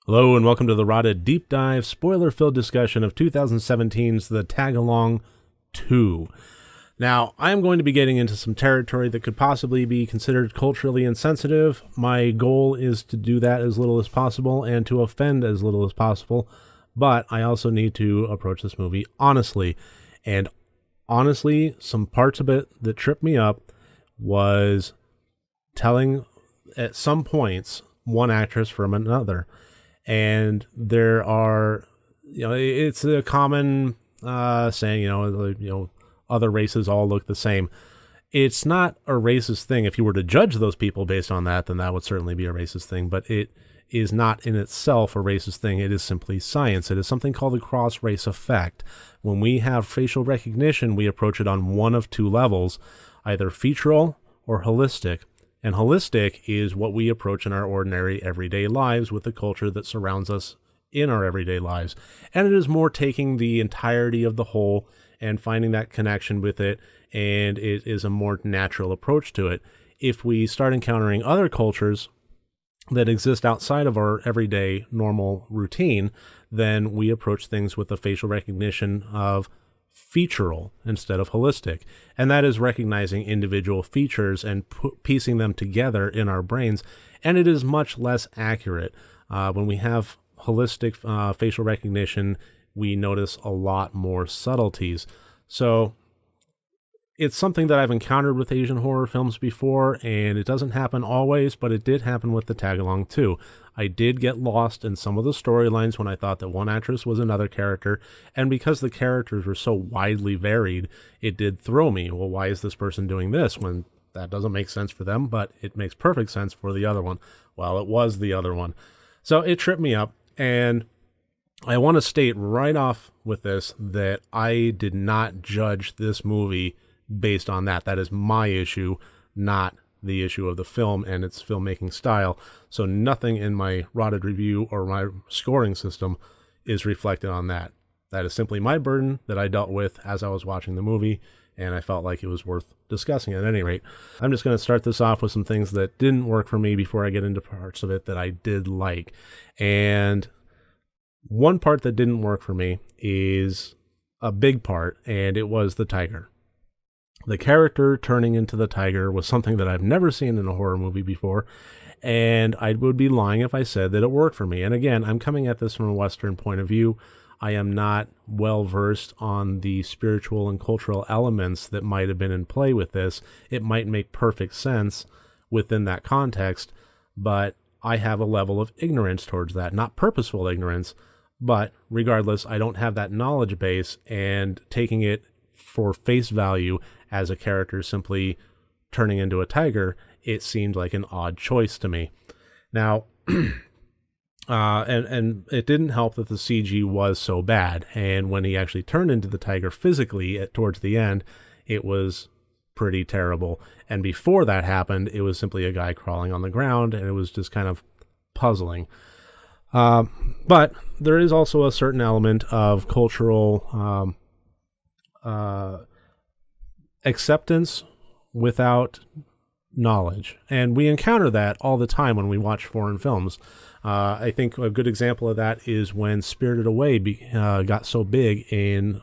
Hello and welcome to the RotD Deep Dive spoiler-filled discussion of 2017's The Tag-Along 2. Now, I am going to be getting into some territory that could possibly be considered culturally insensitive. My goal is to do that as little as possible and to offend as little as possible, but I also need to approach this movie honestly. And honestly, some parts of it that tripped me up was telling, at some points, one actress from another. And there are, it's a common saying, other races all look the same. It's not a racist thing. If you were to judge those people based on that, then that would certainly be a racist thing. But it is not in itself a racist thing. It is simply science. It is something called the cross-race effect. When we have facial recognition, we approach it on one of two levels, either featural or holistic. And holistic is what we approach in our ordinary everyday lives with the culture that surrounds us in our everyday lives. And it is more taking the entirety of the whole and finding that connection with it, and it is a more natural approach to it. If we start encountering other cultures that exist outside of our everyday normal routine, then we approach things with the facial recognition of featural instead of holistic, and that is recognizing individual features and piecing them together in our brains, and it is much less accurate. When we have holistic facial recognition, we notice a lot more subtleties. So it's something that I've encountered with Asian horror films before, and it doesn't happen always, but it did happen with the Tag-Along 2. I did get lost in some of the storylines when I thought that one actress was another character, and because the characters were so widely varied, it did throw me. Well, why is this person doing this when that doesn't make sense for them, but it makes perfect sense for the other one? Well, it was the other one. So it tripped me up, and I want to state right off with this that I did not judge this movie based on that. That is my issue, not the issue of the film and its filmmaking style. So nothing in my RotD review or my scoring system is reflected on that. That is simply my burden that I dealt with as I was watching the movie, and I felt like it was worth discussing at any rate. I'm just going to start this off with some things that didn't work for me before I get into parts of it that I did like. And one part that didn't work for me is a big part, and it was the tiger. The character turning into the tiger was something that I've never seen in a horror movie before, and I would be lying if I said that it worked for me. And again, I'm coming at this from a Western point of view. I am not well versed on the spiritual and cultural elements that might have been in play with this. It might make perfect sense within that context, but I have a level of ignorance towards that. Not purposeful ignorance, but regardless, I don't have that knowledge base, and taking it for face value as a character simply turning into a tiger, it seemed like an odd choice to me. Now, and it didn't help that the CG was so bad, and when he actually turned into the tiger physically towards the end, it was pretty terrible. And before that happened, it was simply a guy crawling on the ground, and it was just kind of puzzling. But there is also a certain element of cultural acceptance without knowledge, and we encounter that all the time when we watch foreign films. I think a good example of that is when Spirited Away got so big in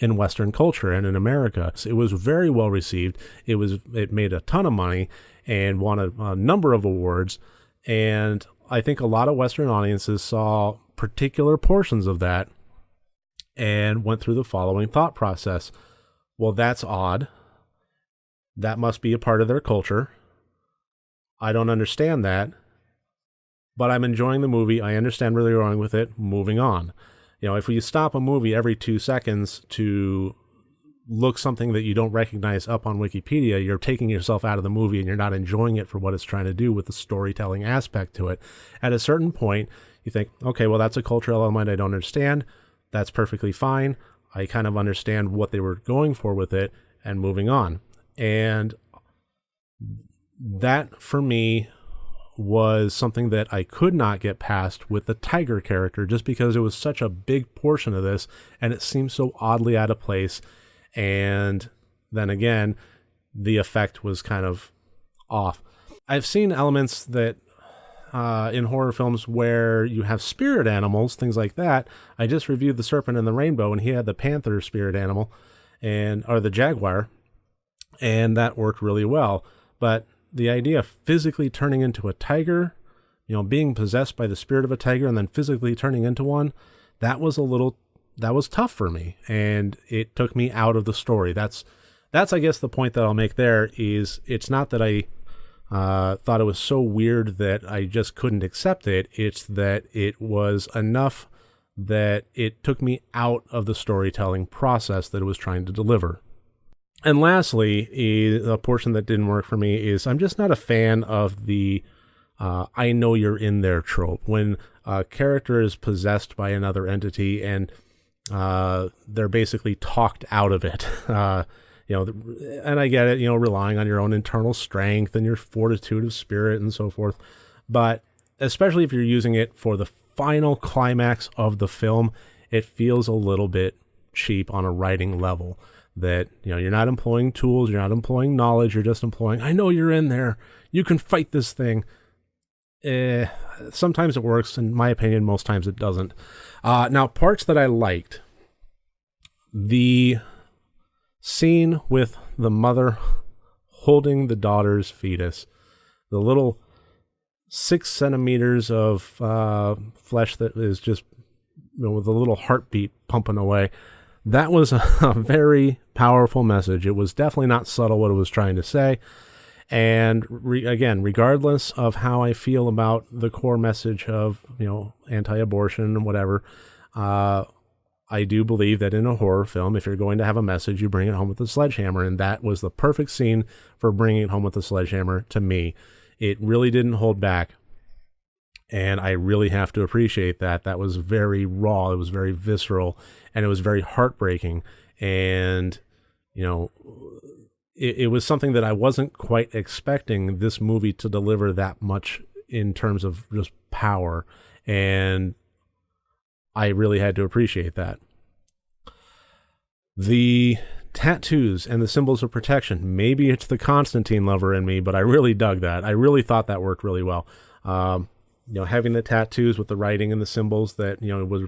Western culture and in America. It was very well received. It made a ton of money and won a number of awards, and I think a lot of Western audiences saw particular portions of that and went through the following thought process. Well, that's odd. That must be a part of their culture. I don't understand that, but I'm enjoying the movie. I understand where they're going with it. Moving on. If you stop a movie every 2 seconds to look something that you don't recognize up on Wikipedia, you're taking yourself out of the movie and you're not enjoying it for what it's trying to do with the storytelling aspect to it. At a certain point, you think, okay, well, that's a cultural element I don't understand. That's perfectly fine. I kind of understand what they were going for with it, and moving on. And that, for me, was something that I could not get past with the tiger character, just because it was such a big portion of this, and it seemed so oddly out of place. And then again, the effect was kind of off. I've seen elements that in horror films where you have spirit animals, things like that. I just reviewed The Serpent and the Rainbow, and he had the panther spirit animal, or the jaguar, and that worked really well. But the idea of physically turning into a tiger, being possessed by the spirit of a tiger and then physically turning into one, that was tough for me, and it took me out of the story. That's I guess the point that I'll make there is, it's not that I thought it was so weird that I just couldn't accept it. It's that it was enough that it took me out of the storytelling process that it was trying to deliver. And lastly, a portion that didn't work for me is I'm just not a fan of the I know you're in there trope. When a character is possessed by another entity and they're basically talked out of it. And I get it, relying on your own internal strength and your fortitude of spirit and so forth. But especially if you're using it for the final climax of the film, it feels a little bit cheap on a writing level. That, you're not employing tools, you're not employing knowledge, you're just employing, I know you're in there, you can fight this thing. Sometimes it works, in my opinion, most times it doesn't. Now, parts that I liked. The scene with the mother holding the daughter's fetus, the little 6 centimeters of flesh that is just, with a little heartbeat pumping away. That was a very powerful message. It was definitely not subtle what it was trying to say. And again, regardless of how I feel about the core message of, anti-abortion and whatever, I do believe that in a horror film, if you're going to have a message, you bring it home with a sledgehammer. And that was the perfect scene for bringing it home with a sledgehammer to me. It really didn't hold back. And I really have to appreciate that. That was very raw. It was very visceral, and it was very heartbreaking. And, it was something that I wasn't quite expecting this movie to deliver that much in terms of just power. And I really had to appreciate that. The tattoos and the symbols of protection. Maybe it's the Constantine lover in me, but I really dug that. I really thought that worked really well. Having the tattoos with the writing and the symbols that,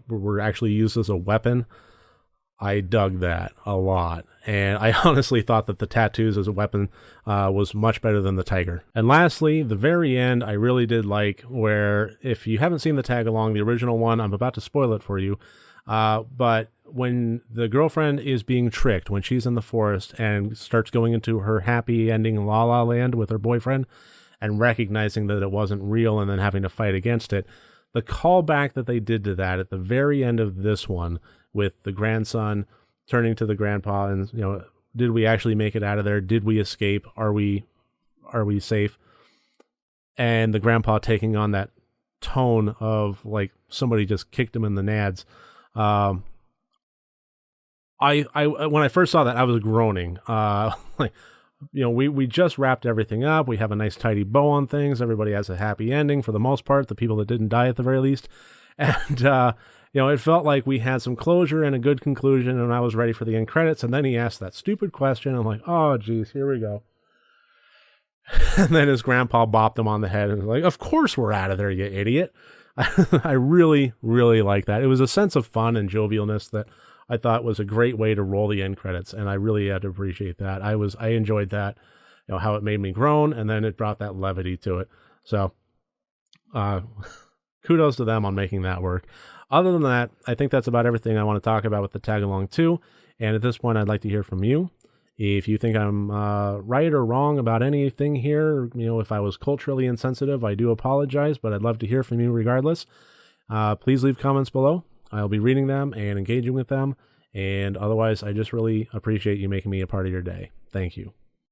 were actually used as a weapon. I dug that a lot. And I honestly thought that the tattoos as a weapon was much better than the tiger. And lastly, the very end, I really did like, where if you haven't seen the tag along, the original one, I'm about to spoil it for you. But when the girlfriend is being tricked, when she's in the forest and starts going into her happy ending La La Land with her boyfriend and recognizing that it wasn't real and then having to fight against it, the callback that they did to that at the very end of this one, with the grandson turning to the grandpa and, did we actually make it out of there? Did we escape? Are we safe? And the grandpa taking on that tone of like somebody just kicked him in the nads. I when I first saw that, I was groaning. We just wrapped everything up. We have a nice tidy bow on things. Everybody has a happy ending for the most part, the people that didn't die at the very least. And, it felt like we had some closure and a good conclusion, and I was ready for the end credits. And then he asked that stupid question. I'm like, oh, geez, here we go. And then his grandpa bopped him on the head and was like, of course we're out of there, you idiot. I really, really like that. It was a sense of fun and jovialness that I thought was a great way to roll the end credits, and I really had to appreciate that. I enjoyed that, how it made me groan, and then it brought that levity to it. So, kudos to them on making that work. Other than that, I think that's about everything I want to talk about with the Tag Along 2. And at this point, I'd like to hear from you. If you think I'm right or wrong about anything here, if I was culturally insensitive, I do apologize, but I'd love to hear from you regardless. Please leave comments below. I'll be reading them and engaging with them. And otherwise, I just really appreciate you making me a part of your day. Thank you.